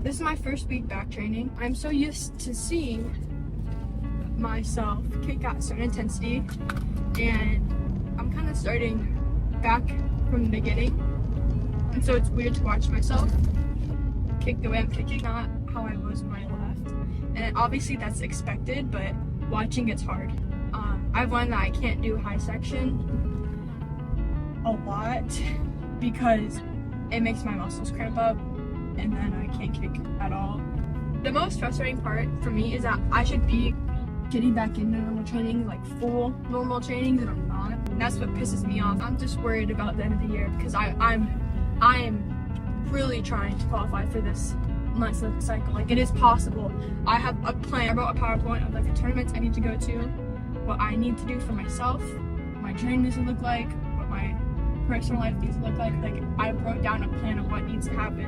This is my first week back training. I'm so used to seeing myself kick at certain intensity, and I'm kind of starting back from the beginning. And so it's weird to watch myself kick the way I'm kicking, not how I was when I left. And obviously that's expected, but watching it's hard. I've learned that I can't do high section a lot because it makes my muscles cramp up and then I can't kick at all. The most frustrating part for me is that I should be getting back into normal training, like full normal trainings, and I'm not. And that's what pisses me off. I'm just worried about the end of the year because I'm really trying to qualify for this month's cycle. Like, it is possible. I have a plan. I wrote a PowerPoint of like the tournaments I need to go to, what I need to do for myself, what my training needs to look like, what my personal life needs to look like. Like, I wrote down a plan of what needs to happen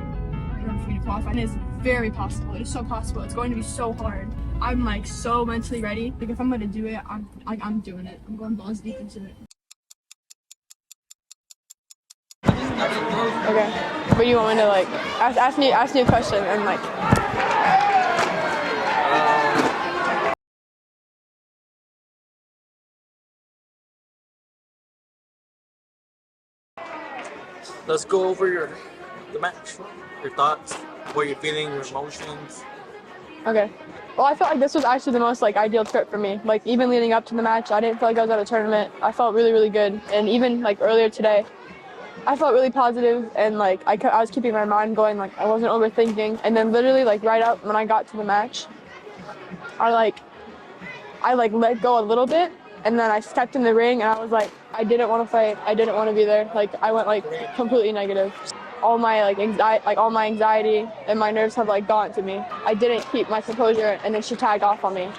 in order for me to qualify. And it is very possible. It is so possible. It's going to be so hard. I'm like so mentally ready. Like, if I'm gonna do it, I'm doing it. I'm going balls deep into it. Okay. But you want me to like ask me a question and like. Let's go over the match, your thoughts, what you're feeling, your emotions. Okay. Well, I felt like this was actually the most like ideal trip for me. Like, even leading up to the match, I didn't feel like I was at a tournament. I felt really, really good. And even like earlier today, I felt really positive, and like I was keeping my mind going. Like, I wasn't overthinking. And then literally like right up when I got to the match, I let go a little bit, and then I stepped in the ring, and I was like, I didn't want to fight. I didn't want to be there. Like, I went like completely negative. All my anxiety and my nerves have like gone to me. I didn't keep my composure, and then she tagged off on me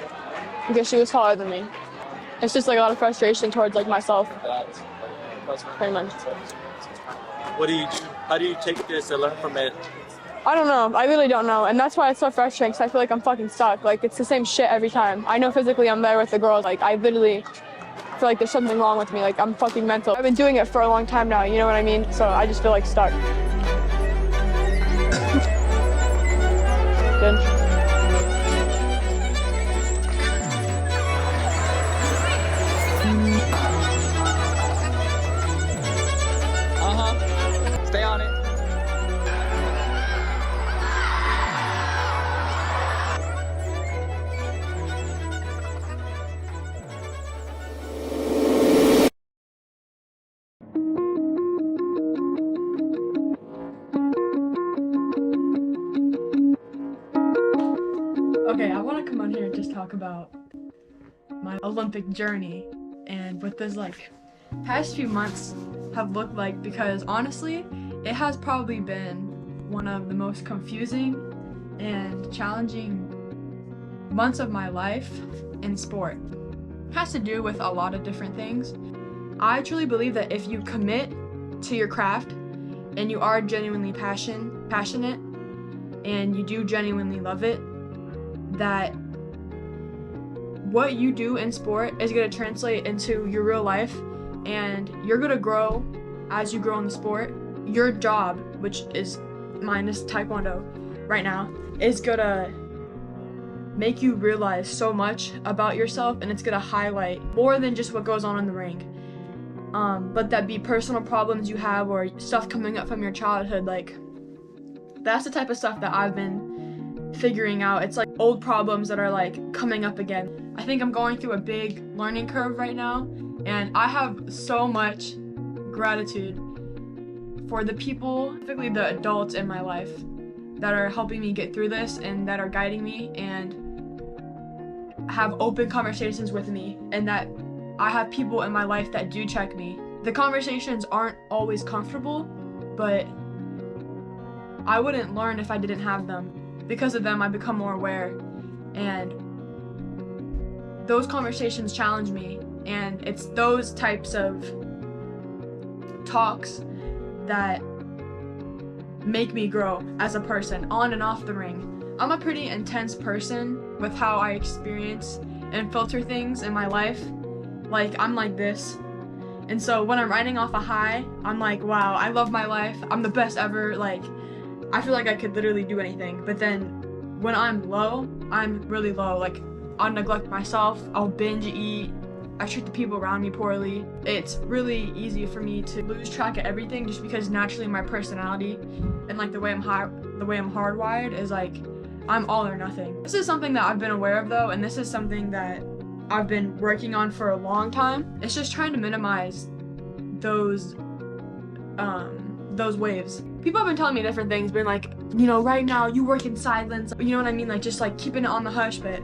because she was taller than me. It's just like a lot of frustration towards like myself, pretty much. What do you do? How do you take this and learn from it? I don't know. I really don't know. And that's why it's so frustrating, because I feel like I'm fucking stuck. Like, it's the same shit every time. I know physically I'm there with the girls. Like, I literally feel like there's something wrong with me. Like, I'm fucking mental. I've been doing it for a long time now, you know what I mean? So I just feel like stuck. Good. Stay on it. Okay, I want to come on here and just talk about my Olympic journey and what those like past few months have looked like, because honestly, it has probably been one of the most confusing and challenging months of my life in sport. It has to do with a lot of different things. I truly believe that if you commit to your craft and you are genuinely passionate and you do genuinely love it, that what you do in sport is going to translate into your real life, and you're going to grow as you grow in the sport. Your job, which is mine is Taekwondo right now, is going to make you realize so much about yourself, and it's going to highlight more than just what goes on in the ring. But that be personal problems you have or stuff coming up from your childhood, like that's the type of stuff that I've been figuring out. It's like old problems that are like coming up again. I think I'm going through a big learning curve right now, and I have so much gratitude for the people, specifically the adults in my life, that are helping me get through this and that are guiding me and have open conversations with me, and that I have people in my life that do check me. The conversations aren't always comfortable, but I wouldn't learn if I didn't have them. Because of them, I become more aware, and those conversations challenge me, and it's those types of talks that make me grow as a person on and off the ring. I'm a pretty intense person with how I experience and filter things in my life. Like, I'm like this, and so when I'm riding off a high, I'm like, wow, I love my life, I'm the best ever. Like, I feel like I could literally do anything. But then when I'm low, I'm really low. Like, I'll neglect myself, I'll binge eat, I treat the people around me poorly. It's really easy for me to lose track of everything just because naturally my personality and like the way I'm hardwired is like I'm all or nothing. This is something that I've been aware of though, and this is something that I've been working on for a long time. It's just trying to minimize those waves. People have been telling me different things, been like, you know, right now you work in silence, you know what I mean, like just like keeping it on the hush. But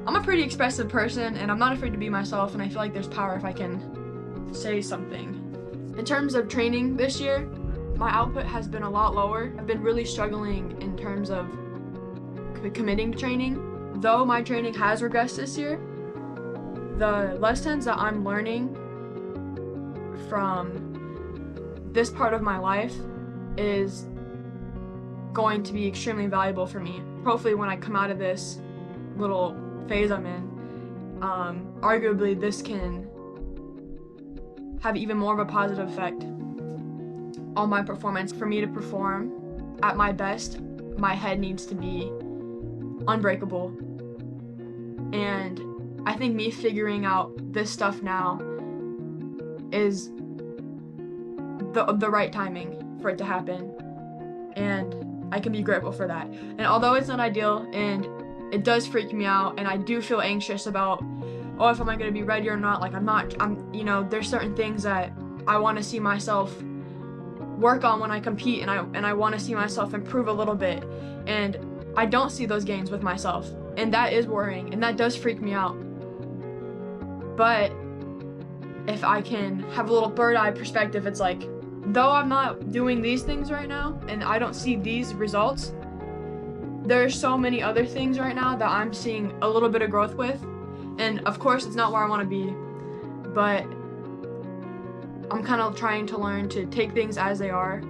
I'm a pretty expressive person and I'm not afraid to be myself, and I feel like there's power if I can say something. In terms of training this year, my output has been a lot lower. I've been really struggling in terms of committing to training. Though my training has regressed this year, the lessons that I'm learning from this part of my life is going to be extremely valuable for me. Hopefully when I come out of this little phase I'm in, arguably this can have even more of a positive effect on my performance. For me to perform at my best, my head needs to be unbreakable. And I think me figuring out this stuff now is the right timing for it to happen, and I can be grateful for that. And although it's not ideal and it does freak me out, and I do feel anxious about, oh, if am I gonna be ready or not, like I'm you know, there's certain things that I want to see myself work on when I compete, and I want to see myself improve a little bit, and I don't see those gains with myself, and that is worrying, and that does freak me out. But if I can have a little bird-eye perspective, it's like, though I'm not doing these things right now and I don't see these results, there's so many other things right now that I'm seeing a little bit of growth with. And of course it's not where I want to be, but I'm kind of trying to learn to take things as they are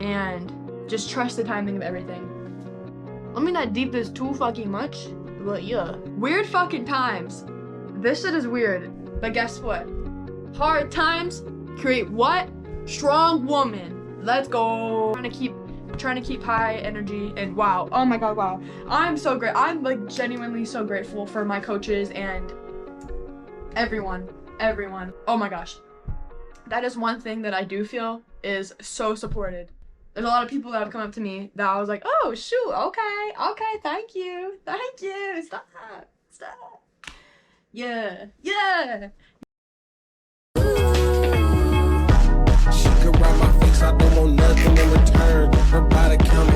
and just trust the timing of everything. I mean, that deep is too fucking much, but yeah. Weird fucking times. This shit is weird, but guess what? Hard times create what? Strong woman. Let's go. Trying to keep high energy, and wow, oh my god, wow, I'm so great. I'm like genuinely so grateful for my coaches and everyone. Oh my gosh, that is one thing that I do feel is so supported. There's a lot of people that have come up to me that I was like, oh shoot, okay, thank you, stop. Yeah. She could ride my face, I don't want nothing in return. Her body count